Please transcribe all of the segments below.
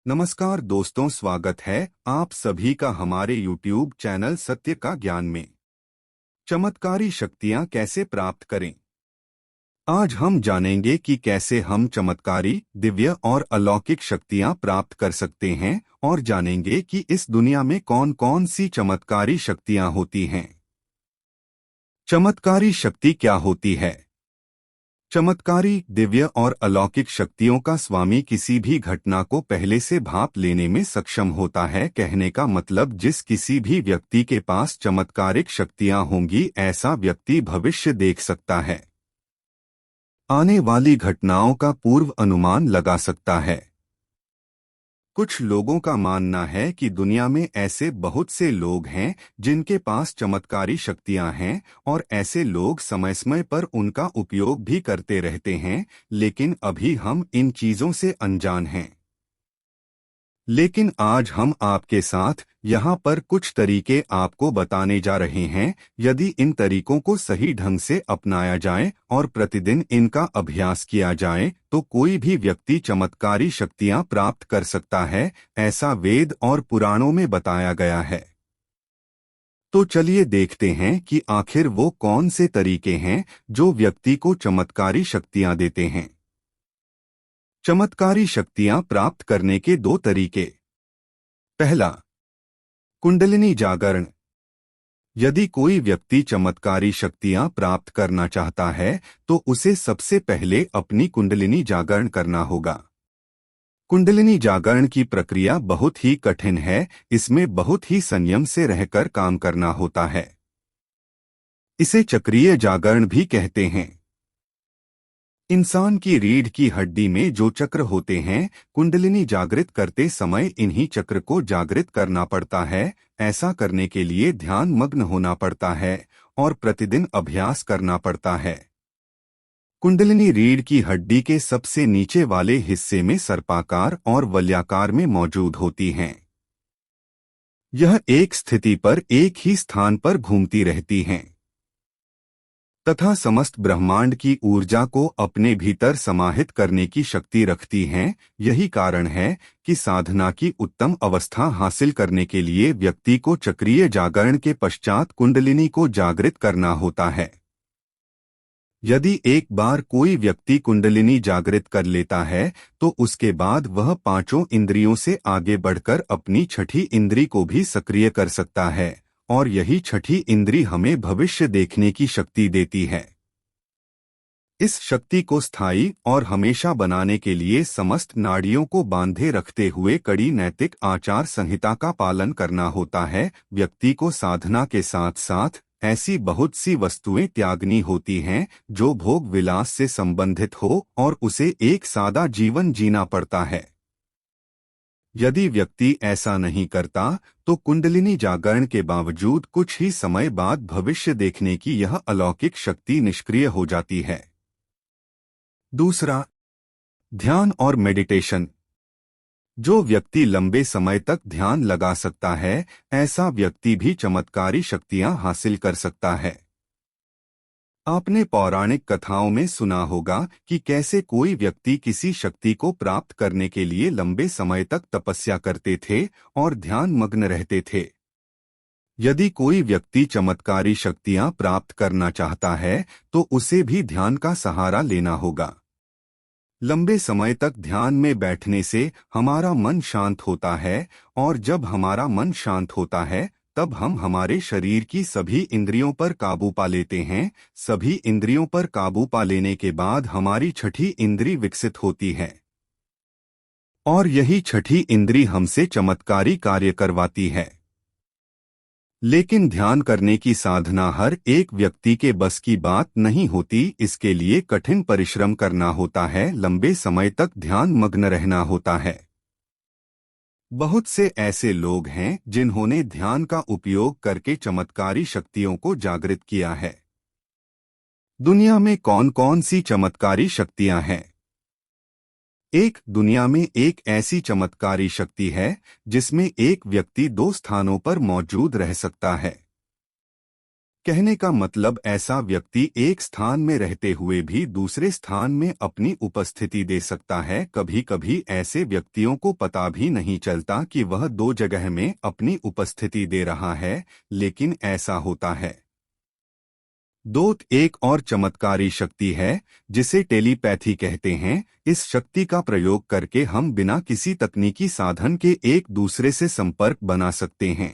नमस्कार दोस्तों, स्वागत है आप सभी का हमारे YouTube चैनल सत्य का ज्ञान में। चमत्कारी शक्तियां कैसे प्राप्त करें। आज हम जानेंगे कि कैसे हम चमत्कारी, दिव्य और अलौकिक शक्तियां प्राप्त कर सकते हैं और जानेंगे कि इस दुनिया में कौन कौन सी चमत्कारी शक्तियां होती हैं। चमत्कारी शक्ति क्या होती है। चमत्कारी, दिव्य और अलौकिक शक्तियों का स्वामी किसी भी घटना को पहले से भांप लेने में सक्षम होता है। कहने का मतलब, जिस किसी भी व्यक्ति के पास चमत्कारिक शक्तियां होंगी, ऐसा व्यक्ति भविष्य देख सकता है, आने वाली घटनाओं का पूर्व अनुमान लगा सकता है। कुछ लोगों का मानना है कि दुनिया में ऐसे बहुत से लोग हैं जिनके पास चमत्कारी शक्तियां हैं और ऐसे लोग समय समय पर उनका उपयोग भी करते रहते हैं, लेकिन अभी हम इन चीजों से अनजान हैं। लेकिन आज हम आपके साथ यहाँ पर कुछ तरीके आपको बताने जा रहे हैं। यदि इन तरीकों को सही ढंग से अपनाया जाए और प्रतिदिन इनका अभ्यास किया जाए तो कोई भी व्यक्ति चमत्कारी शक्तियाँ प्राप्त कर सकता है, ऐसा वेद और पुराणों में बताया गया है। तो चलिए देखते हैं कि आखिर वो कौन से तरीके हैं जो व्यक्ति को चमत्कारी शक्तियाँ देते हैं। चमत्कारी शक्तियाँ प्राप्त करने के दो तरीके। पहला, कुंडलिनी जागरण। यदि कोई व्यक्ति चमत्कारी शक्तियां प्राप्त करना चाहता है तो उसे सबसे पहले अपनी कुंडलिनी जागरण करना होगा। कुंडलिनी जागरण की प्रक्रिया बहुत ही कठिन है, इसमें बहुत ही संयम से रहकर काम करना होता है। इसे चक्रीय जागरण भी कहते हैं। इंसान की रीढ़ की हड्डी में जो चक्र होते हैं, कुंडलिनी जागृत करते समय इन्हीं चक्र को जागृत करना पड़ता है। ऐसा करने के लिए ध्यान मग्न होना पड़ता है और प्रतिदिन अभ्यास करना पड़ता है। कुंडलिनी रीढ़ की हड्डी के सबसे नीचे वाले हिस्से में सर्पाकार और वलयाकार में मौजूद होती हैं। यह एक स्थिति पर एक ही स्थान पर घूमती रहती हैं तथा समस्त ब्रह्मांड की ऊर्जा को अपने भीतर समाहित करने की शक्ति रखती हैं। यही कारण है कि साधना की उत्तम अवस्था हासिल करने के लिए व्यक्ति को चक्रीय जागरण के पश्चात कुंडलिनी को जागृत करना होता है। यदि एक बार कोई व्यक्ति कुंडलिनी जागृत कर लेता है तो उसके बाद वह पांचों इंद्रियों से आगे बढ़कर अपनी छठी इंद्री को भी सक्रिय कर सकता है और यही छठी इंद्री हमें भविष्य देखने की शक्ति देती है। इस शक्ति को स्थायी और हमेशा बनाने के लिए समस्त नाड़ियों को बांधे रखते हुए कड़ी नैतिक आचार संहिता का पालन करना होता है। व्यक्ति को साधना के साथ साथ ऐसी बहुत सी वस्तुएं त्यागनी होती हैं जो भोग विलास से संबंधित हो और उसे एक सादा जीवन जीना पड़ता है। यदि व्यक्ति ऐसा नहीं करता तो कुंडलिनी जागरण के बावजूद कुछ ही समय बाद भविष्य देखने की यह अलौकिक शक्ति निष्क्रिय हो जाती है। दूसरा, ध्यान और मेडिटेशन। जो व्यक्ति लंबे समय तक ध्यान लगा सकता है, ऐसा व्यक्ति भी चमत्कारी शक्तियां हासिल कर सकता है। आपने पौराणिक कथाओं में सुना होगा कि कैसे कोई व्यक्ति किसी शक्ति को प्राप्त करने के लिए लंबे समय तक तपस्या करते थे और ध्यान मग्न रहते थे। यदि कोई व्यक्ति चमत्कारी शक्तियां प्राप्त करना चाहता है तो उसे भी ध्यान का सहारा लेना होगा। लंबे समय तक ध्यान में बैठने से हमारा मन शांत होता है और जब हमारा मन शांत होता है तब हम हमारे शरीर की सभी इंद्रियों पर काबू पा लेते हैं। सभी इंद्रियों पर काबू पा लेने के बाद हमारी छठी इंद्री विकसित होती है और यही छठी इंद्री हमसे चमत्कारी कार्य करवाती है। लेकिन ध्यान करने की साधना हर एक व्यक्ति के बस की बात नहीं होती। इसके लिए कठिन परिश्रम करना होता है, लंबे समय तक ध्यान मग्न रहना होता है। बहुत से ऐसे लोग हैं जिन्होंने ध्यान का उपयोग करके चमत्कारी शक्तियों को जागृत किया है। दुनिया में कौन कौन सी चमत्कारी शक्तियां हैं। दुनिया में एक ऐसी चमत्कारी शक्ति है जिसमें एक व्यक्ति दो स्थानों पर मौजूद रह सकता है। कहने का मतलब ऐसा व्यक्ति एक स्थान में रहते हुए भी दूसरे स्थान में अपनी उपस्थिति दे सकता है। कभी कभी ऐसे व्यक्तियों को पता भी नहीं चलता कि वह दो जगह में अपनी उपस्थिति दे रहा है, लेकिन ऐसा होता है। दोस्त एक और चमत्कारी शक्ति है जिसे टेलीपैथी कहते हैं। इस शक्ति का प्रयोग करके हम बिना किसी तकनीकी साधन के एक दूसरे से संपर्क बना सकते हैं।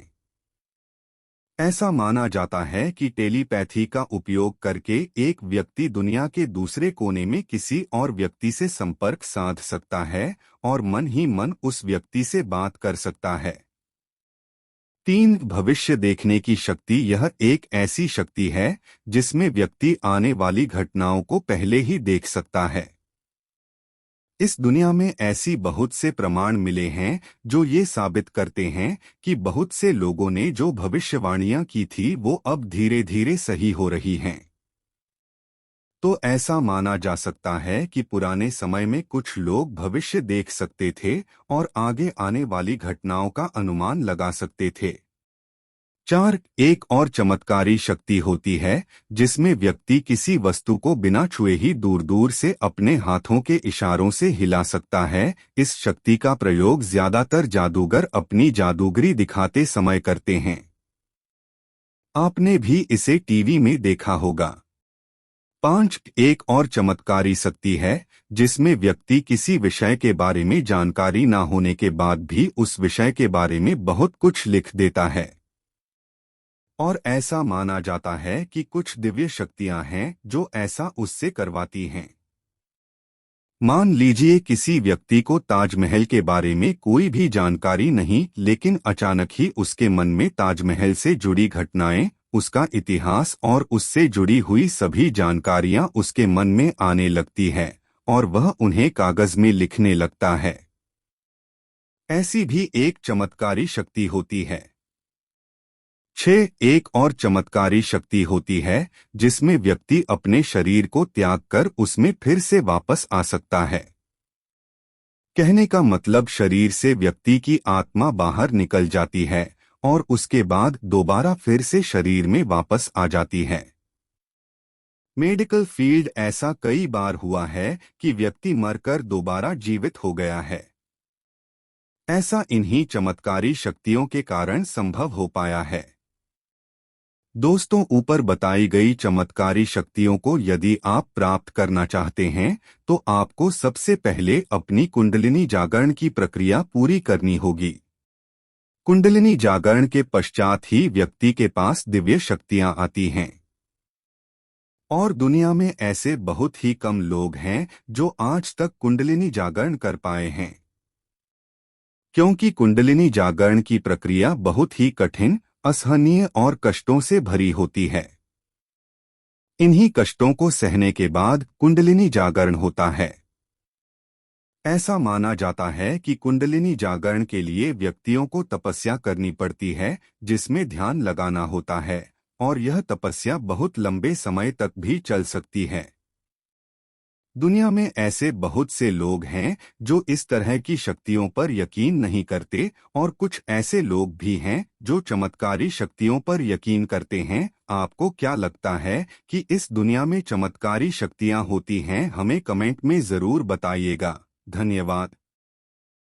ऐसा माना जाता है कि टेलीपैथी का उपयोग करके एक व्यक्ति दुनिया के दूसरे कोने में किसी और व्यक्ति से संपर्क साध सकता है और मन ही मन उस व्यक्ति से बात कर सकता है। 3 भविष्य देखने की शक्ति। यह एक ऐसी शक्ति है जिसमें व्यक्ति आने वाली घटनाओं को पहले ही देख सकता है। इस दुनिया में ऐसी बहुत से प्रमाण मिले हैं जो ये साबित करते हैं कि बहुत से लोगों ने जो भविष्यवाणियां की थी वो अब धीरे धीरे सही हो रही हैं। तो ऐसा माना जा सकता है कि पुराने समय में कुछ लोग भविष्य देख सकते थे और आगे आने वाली घटनाओं का अनुमान लगा सकते थे। 4 एक और चमत्कारी शक्ति होती है जिसमें व्यक्ति किसी वस्तु को बिना छुए ही दूर दूर से अपने हाथों के इशारों से हिला सकता है। इस शक्ति का प्रयोग ज्यादातर जादूगर अपनी जादूगरी दिखाते समय करते हैं। आपने भी इसे टीवी में देखा होगा। 5 एक और चमत्कारी शक्ति है जिसमें व्यक्ति किसी विषय के बारे में जानकारी न होने के बाद भी उस विषय के बारे में बहुत कुछ लिख देता है। और ऐसा माना जाता है कि कुछ दिव्य शक्तियां हैं जो ऐसा उससे करवाती हैं। मान लीजिए किसी व्यक्ति को ताजमहल के बारे में कोई भी जानकारी नहीं, लेकिन अचानक ही उसके मन में ताजमहल से जुड़ी घटनाएं, उसका इतिहास और उससे जुड़ी हुई सभी जानकारियां उसके मन में आने लगती है और वह उन्हें कागज में लिखने लगता है। ऐसी भी एक चमत्कारी शक्ति होती है। 6 एक और चमत्कारी शक्ति होती है जिसमें व्यक्ति अपने शरीर को त्याग कर उसमें फिर से वापस आ सकता है। कहने का मतलब शरीर से व्यक्ति की आत्मा बाहर निकल जाती है और उसके बाद दोबारा फिर से शरीर में वापस आ जाती है। मेडिकल फील्ड ऐसा कई बार हुआ है कि व्यक्ति मरकर दोबारा जीवित हो गया है। ऐसा इन्हीं चमत्कारी शक्तियों के कारण संभव हो पाया है। दोस्तों, ऊपर बताई गई चमत्कारी शक्तियों को यदि आप प्राप्त करना चाहते हैं तो आपको सबसे पहले अपनी कुंडलिनी जागरण की प्रक्रिया पूरी करनी होगी। कुंडलिनी जागरण के पश्चात ही व्यक्ति के पास दिव्य शक्तियां आती हैं। और दुनिया में ऐसे बहुत ही कम लोग हैं जो आज तक कुंडलिनी जागरण कर पाए हैं, क्योंकि कुंडलिनी जागरण की प्रक्रिया बहुत ही कठिन, असहनीय और कष्टों से भरी होती है। इन्हीं कष्टों को सहने के बाद कुंडलिनी जागरण होता है। ऐसा माना जाता है कि कुंडलिनी जागरण के लिए व्यक्तियों को तपस्या करनी पड़ती है, जिसमें ध्यान लगाना होता है, और यह तपस्या बहुत लंबे समय तक भी चल सकती है। दुनिया में ऐसे बहुत से लोग हैं जो इस तरह की शक्तियों पर यकीन नहीं करते, और कुछ ऐसे लोग भी हैं जो चमत्कारी शक्तियों पर यकीन करते हैं। आपको क्या लगता है कि इस दुनिया में चमत्कारी शक्तियां होती हैं? हमें कमेंट में जरूर बताइएगा। धन्यवाद।